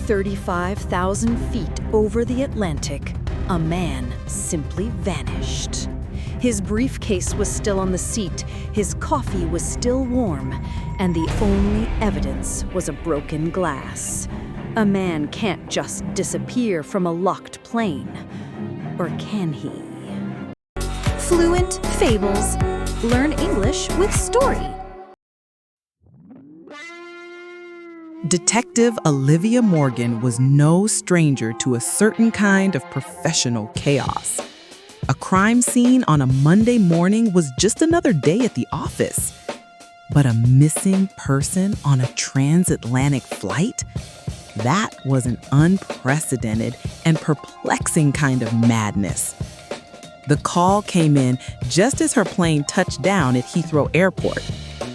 35,000 feet over the Atlantic, a man simply vanished. His briefcase was still on the seat, his coffee was still warm, and the only evidence was a broken glass. A man can't just disappear from a locked plane. Or can he? Fluent Fables. Learn English with story. Detective Olivia Morgan was no stranger to a certain kind of professional chaos. A crime scene on a Monday morning was just another day at the office. But a missing person on a transatlantic flight? That was an unprecedented and perplexing kind of madness. The call came in just as her plane touched down at Heathrow Airport.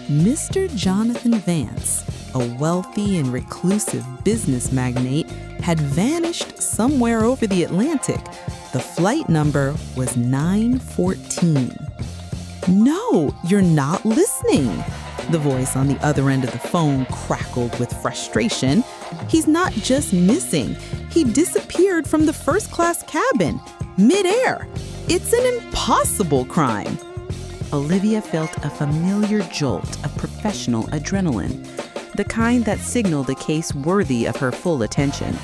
Mr. Jonathan Vance, a wealthy and reclusive business magnate, had vanished somewhere over the Atlantic. The flight number was 914. "No, you're not listening," the voice on the other end of the phone crackled with frustration. "He's not just missing, he disappeared from the first-class cabin, mid-air. It's an impossible crime." Olivia felt a familiar jolt of professional adrenaline, the kind that signaled a case worthy of her full attention.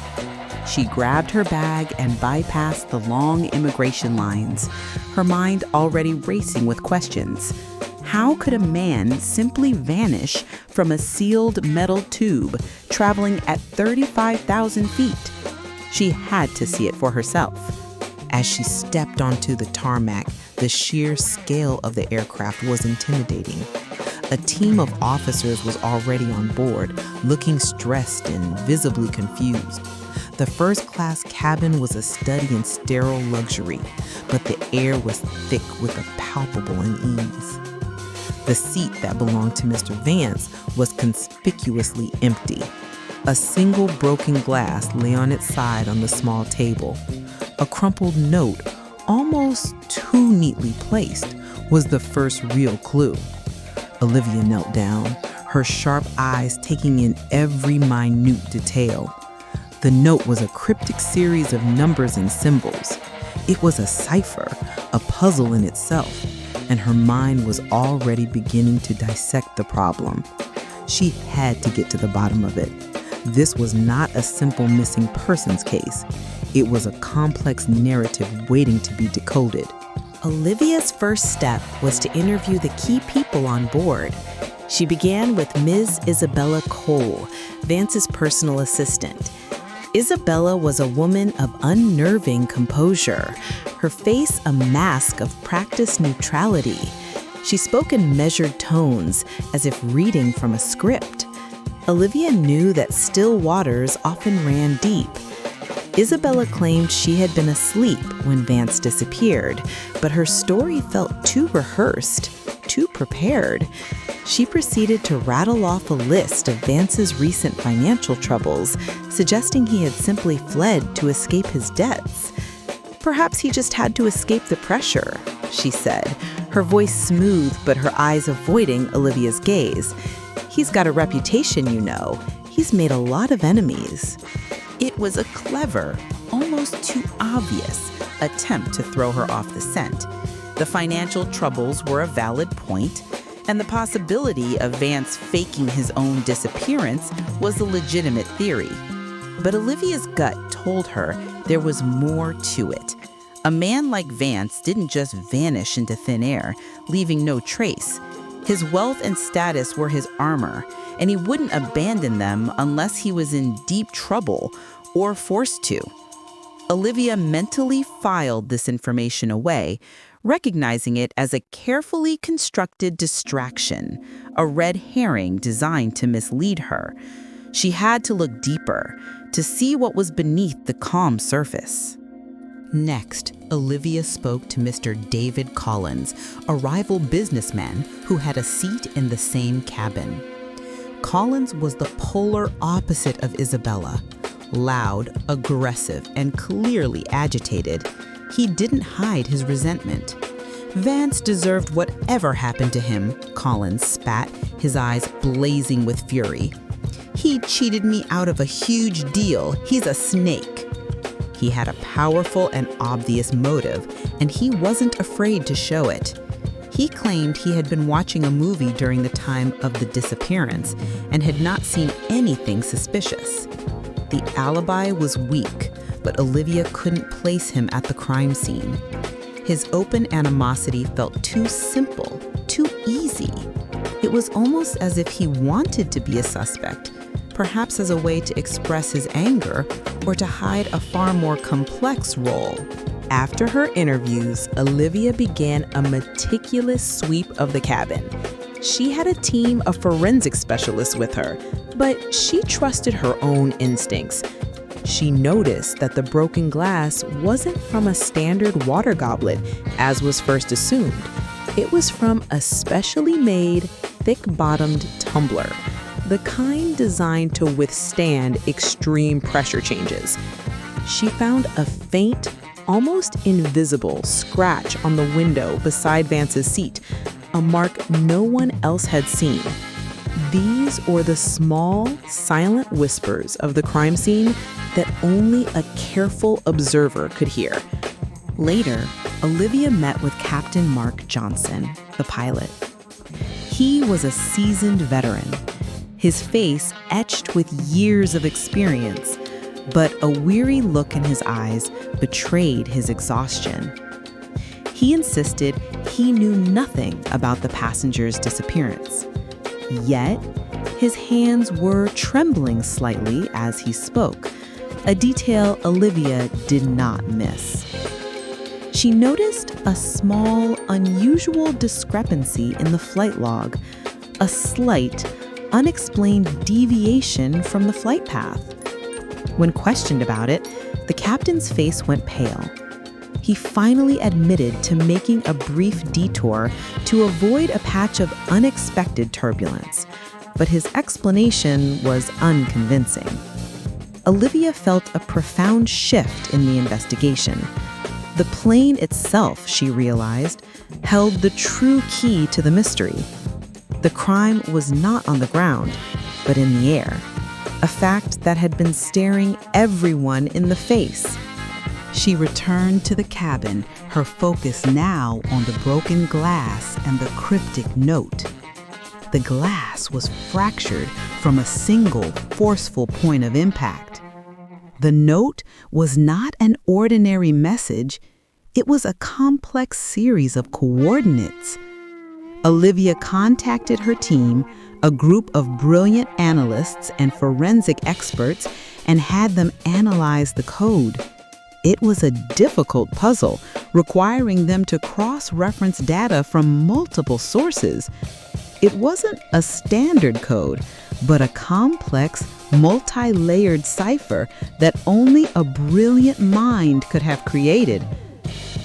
She grabbed her bag and bypassed the long immigration lines, her mind already racing with questions. How could a man simply vanish from a sealed metal tube traveling at 35,000 feet? She had to see it for herself. As she stepped onto the tarmac, the sheer scale of the aircraft was intimidating. A team of officers was already on board, looking stressed and visibly confused. The first-class cabin was a study in sterile luxury, but the air was thick with a palpable unease. The seat that belonged to Mr. Vance was conspicuously empty. A single broken glass lay on its side on the small table. A crumpled note, almost too neatly placed, was the first real clue. Olivia knelt down, her sharp eyes taking in every minute detail. The note was a cryptic series of numbers and symbols. It was a cipher, a puzzle in itself, and her mind was already beginning to dissect the problem. She had to get to the bottom of it. This was not a simple missing persons case. It was a complex narrative waiting to be decoded. Olivia's first step was to interview the key people on board. She began with Ms. Isabella Cole, Vance's personal assistant. Isabella was a woman of unnerving composure, her face a mask of practiced neutrality. She spoke in measured tones, as if reading from a script. Olivia knew that still waters often ran deep. Isabella claimed she had been asleep when Vance disappeared, but her story felt too rehearsed, too prepared. She proceeded to rattle off a list of Vance's recent financial troubles, suggesting he had simply fled to escape his debts. "Perhaps he just had to escape the pressure," she said, her voice smooth but her eyes avoiding Olivia's gaze. "He's got a reputation, you know. He's made a lot of enemies." It was a clever, almost too obvious, attempt to throw her off the scent. The financial troubles were a valid point, and the possibility of Vance faking his own disappearance was a legitimate theory. But Olivia's gut told her there was more to it. A man like Vance didn't just vanish into thin air, leaving no trace. His wealth and status were his armor, and he wouldn't abandon them unless he was in deep trouble or forced to. Olivia mentally filed this information away, recognizing it as a carefully constructed distraction, a red herring designed to mislead her. She had to look deeper, to see what was beneath the calm surface. Next, Olivia spoke to Mr. David Collins, a rival businessman who had a seat in the same cabin. Collins was the polar opposite of Isabella. Loud, aggressive, and clearly agitated, he didn't hide his resentment. Vance deserved whatever happened to him, Collins spat, his eyes blazing with fury. He cheated me out of a huge deal. He's a snake. He had a powerful and obvious motive, and he wasn't afraid to show it. He claimed he had been watching a movie during the time of the disappearance and had not seen anything suspicious. The alibi was weak, but Olivia couldn't place him at the crime scene. His open animosity felt too simple, too easy. It was almost as if he wanted to be a suspect, perhaps as a way to express his anger or to hide a far more complex role. After her interviews, Olivia began a meticulous sweep of the cabin. She had a team of forensic specialists with her, but she trusted her own instincts. She noticed that the broken glass wasn't from a standard water goblet, as was first assumed. It was from a specially made, thick-bottomed tumbler, the kind designed to withstand extreme pressure changes. She found a faint, almost invisible scratch on the window beside Vance's seat, a mark no one else had seen. These were the small, silent whispers of the crime scene that only a careful observer could hear. Later, Olivia met with Captain Mark Johnson, the pilot. He was a seasoned veteran, his face etched with years of experience, but a weary look in his eyes betrayed his exhaustion. He insisted he knew nothing about the passenger's disappearance. Yet, his hands were trembling slightly as he spoke, a detail Olivia did not miss. She noticed a small, unusual discrepancy in the flight log, a slight, unexplained deviation from the flight path. When questioned about it, the captain's face went pale. He finally admitted to making a brief detour to avoid a patch of unexpected turbulence, but his explanation was unconvincing. Olivia felt a profound shift in the investigation. The plane itself, she realized, held the true key to the mystery. The crime was not on the ground, but in the air, a fact that had been staring everyone in the face. She returned to the cabin, her focus now on the broken glass and the cryptic note. The glass was fractured from a single, forceful point of impact. The note was not an ordinary message, it was a complex series of coordinates. Olivia contacted her team, a group of brilliant analysts and forensic experts, and had them analyze the code. It was a difficult puzzle, requiring them to cross-reference data from multiple sources. It wasn't a standard code, but a complex, multi-layered cipher that only a brilliant mind could have created.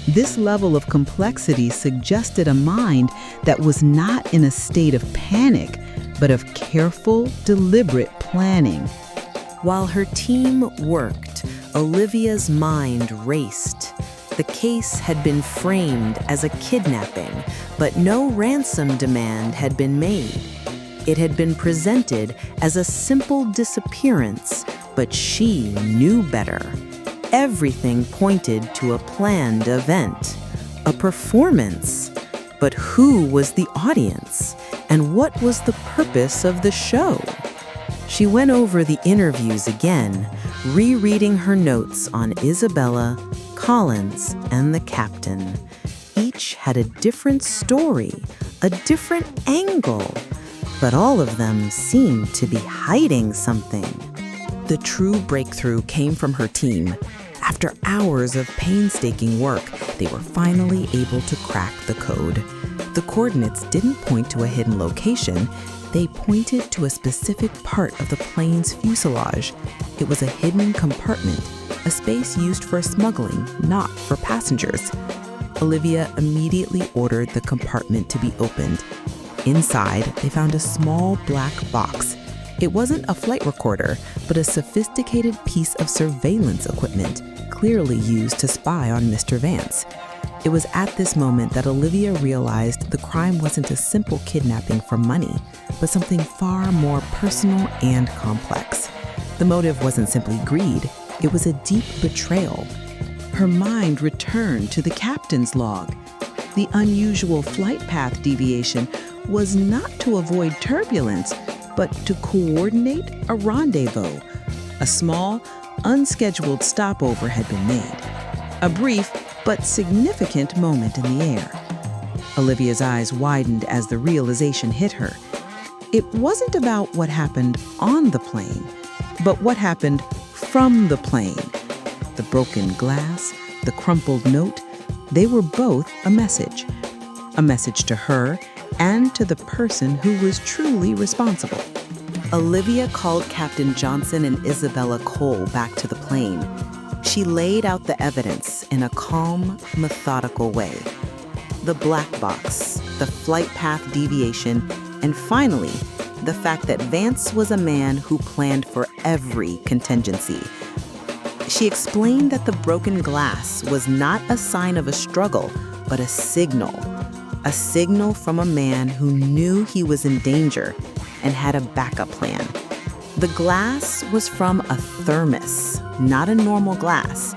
This level of complexity suggested a mind that was not in a state of panic, but of careful, deliberate planning. While her team worked, Olivia's mind raced. The case had been framed as a kidnapping, but no ransom demand had been made. It had been presented as a simple disappearance, but she knew better. Everything pointed to a planned event, a performance. But who was the audience? And what was the purpose of the show? She went over the interviews again, rereading her notes on Isabella, Collins, and the captain. Each had a different story, a different angle, but all of them seemed to be hiding something. The true breakthrough came from her team. After hours of painstaking work, they were finally able to crack the code. The coordinates didn't point to a hidden location. They pointed to a specific part of the plane's fuselage. It was a hidden compartment, a space used for smuggling, not for passengers. Olivia immediately ordered the compartment to be opened. Inside, they found a small black box. It wasn't a flight recorder, but a sophisticated piece of surveillance equipment, clearly used to spy on Mr. Vance. It was at this moment that Olivia realized the crime wasn't a simple kidnapping for money, but something far more personal and complex. The motive wasn't simply greed, it was a deep betrayal. Her mind returned to the captain's log. The unusual flight path deviation was not to avoid turbulence, but to coordinate a rendezvous. A small, unscheduled stopover had been made. A brief but significant moment in the air. Olivia's eyes widened as the realization hit her. It wasn't about what happened on the plane, but what happened from the plane. The broken glass, the crumpled note, they were both a message. A message to her and to the person who was truly responsible. Olivia called Captain Johnson and Isabella Cole back to the plane. She laid out the evidence in a calm, methodical way. The black box, the flight path deviation, and finally, the fact that Vance was a man who planned for every contingency. She explained that the broken glass was not a sign of a struggle, but a signal from a man who knew he was in danger and had a backup plan. The glass was from a thermos, not a normal glass.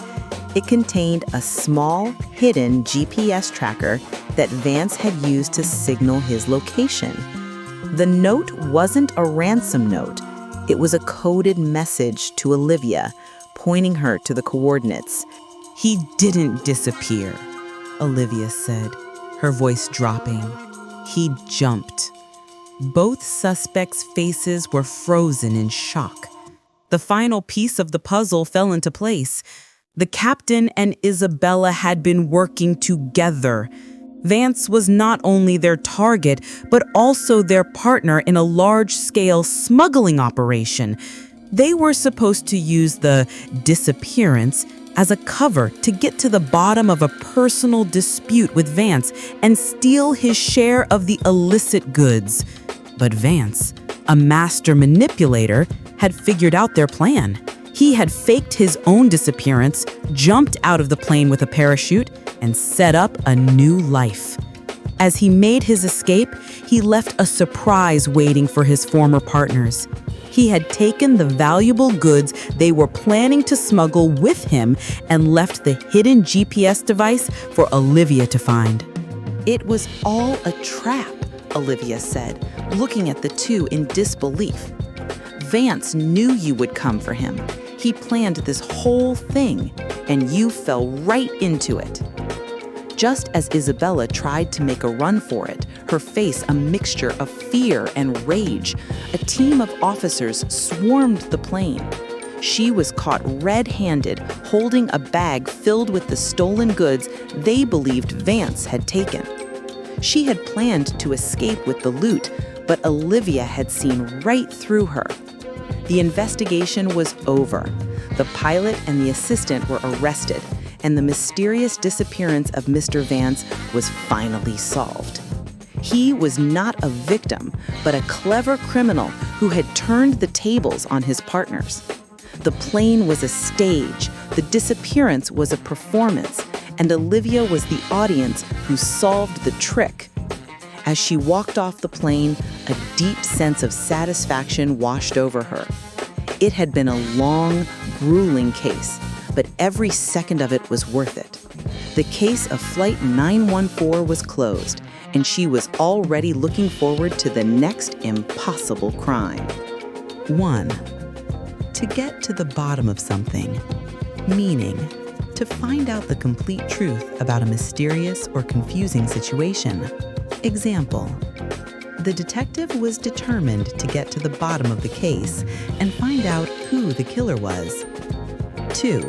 It contained a small, hidden GPS tracker that Vance had used to signal his location. The note wasn't a ransom note. It was a coded message to Olivia, pointing her to the coordinates. "He didn't disappear," Olivia said, her voice dropping. "He jumped." Both suspects' faces were frozen in shock. The final piece of the puzzle fell into place. The captain and Isabella had been working together. Vance was not only their target, but also their partner in a large-scale smuggling operation. They were supposed to use the disappearance as a cover to get to the bottom of a personal dispute with Vance and steal his share of the illicit goods. But Vance, a master manipulator, had figured out their plan. He had faked his own disappearance, jumped out of the plane with a parachute, and set up a new life. As he made his escape, he left a surprise waiting for his former partners. He had taken the valuable goods they were planning to smuggle with him and left the hidden GPS device for Olivia to find. "It was all a trap," Olivia said, looking at the two in disbelief. "Vance knew you would come for him. He planned this whole thing, and you fell right into it." Just as Isabella tried to make a run for it, her face a mixture of fear and rage, a team of officers swarmed the plane. She was caught red-handed, holding a bag filled with the stolen goods they believed Vance had taken. She had planned to escape with the loot, but Olivia had seen right through her. The investigation was over. The pilot and the assistant were arrested, and the mysterious disappearance of Mr. Vance was finally solved. He was not a victim, but a clever criminal who had turned the tables on his partners. The plane was a stage, the disappearance was a performance, and Olivia was the audience who solved the trick. As she walked off the plane, a deep sense of satisfaction washed over her. It had been a long, grueling case, but every second of it was worth it. The case of Flight 914 was closed, and she was already looking forward to the next impossible crime. 1. To get to the bottom of something, meaning to find out the complete truth about a mysterious or confusing situation. Example: the detective was determined to get to the bottom of the case and find out who the killer was. 2.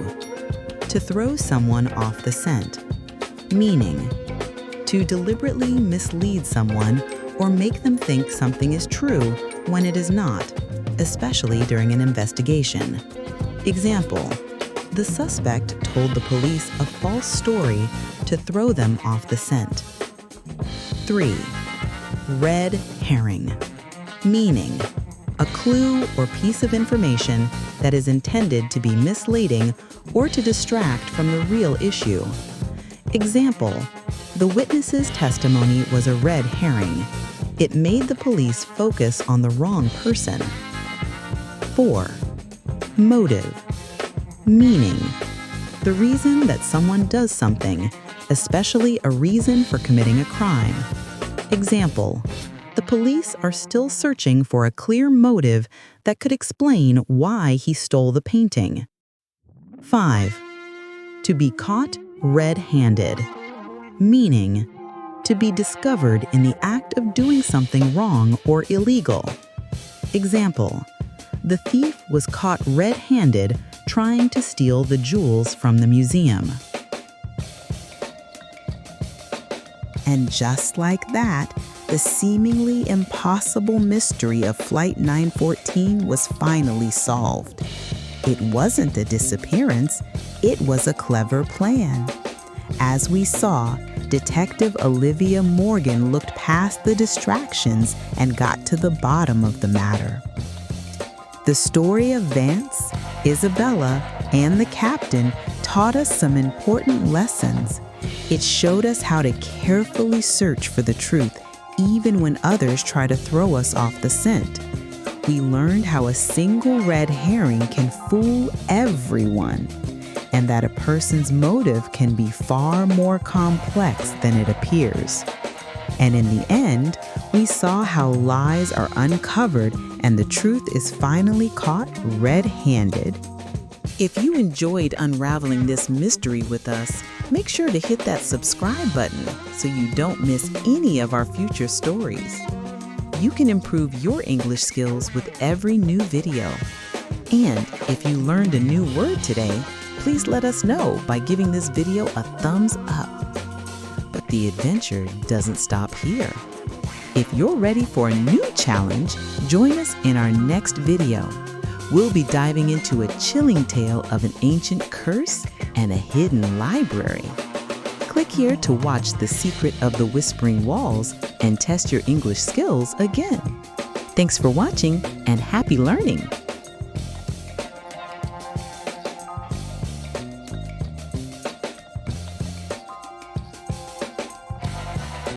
To throw someone off the scent, meaning to deliberately mislead someone or make them think something is true when it is not, especially during an investigation. Example: the suspect told the police a false story to throw them off the scent. 3. Red herring, meaning a clue or piece of information that is intended to be misleading or to distract from the real issue. Example, the witness's testimony was a red herring. It made the police focus on the wrong person. 4. Motive. Meaning. The reason that someone does something, especially a reason for committing a crime. Example, the police are still searching for a clear motive that could explain why he stole the painting. 5. To be caught red-handed. Meaning, to be discovered in the act of doing something wrong or illegal. Example, the thief was caught red-handed trying to steal the jewels from the museum. And just like that, the seemingly impossible mystery of Flight 914 was finally solved. It wasn't a disappearance, it was a clever plan. As we saw, Detective Olivia Morgan looked past the distractions and got to the bottom of the matter. The story of Vance, Isabella, and the captain taught us some important lessons. It showed us how to carefully search for the truth, even when others try to throw us off the scent. We learned how a single red herring can fool everyone, and that a person's motive can be far more complex than it appears. And in the end, we saw how lies are uncovered and the truth is finally caught red-handed. If you enjoyed unraveling this mystery with us, make sure to hit that subscribe button so you don't miss any of our future stories. You can improve your English skills with every new video. And if you learned a new word today, please let us know by giving this video a thumbs up. But the adventure doesn't stop here. If you're ready for a new challenge, join us in our next video. We'll be diving into a chilling tale of an ancient curse and a hidden library. Click here to watch The Secret of the Whispering Walls and test your English skills again. Thanks for watching and happy learning!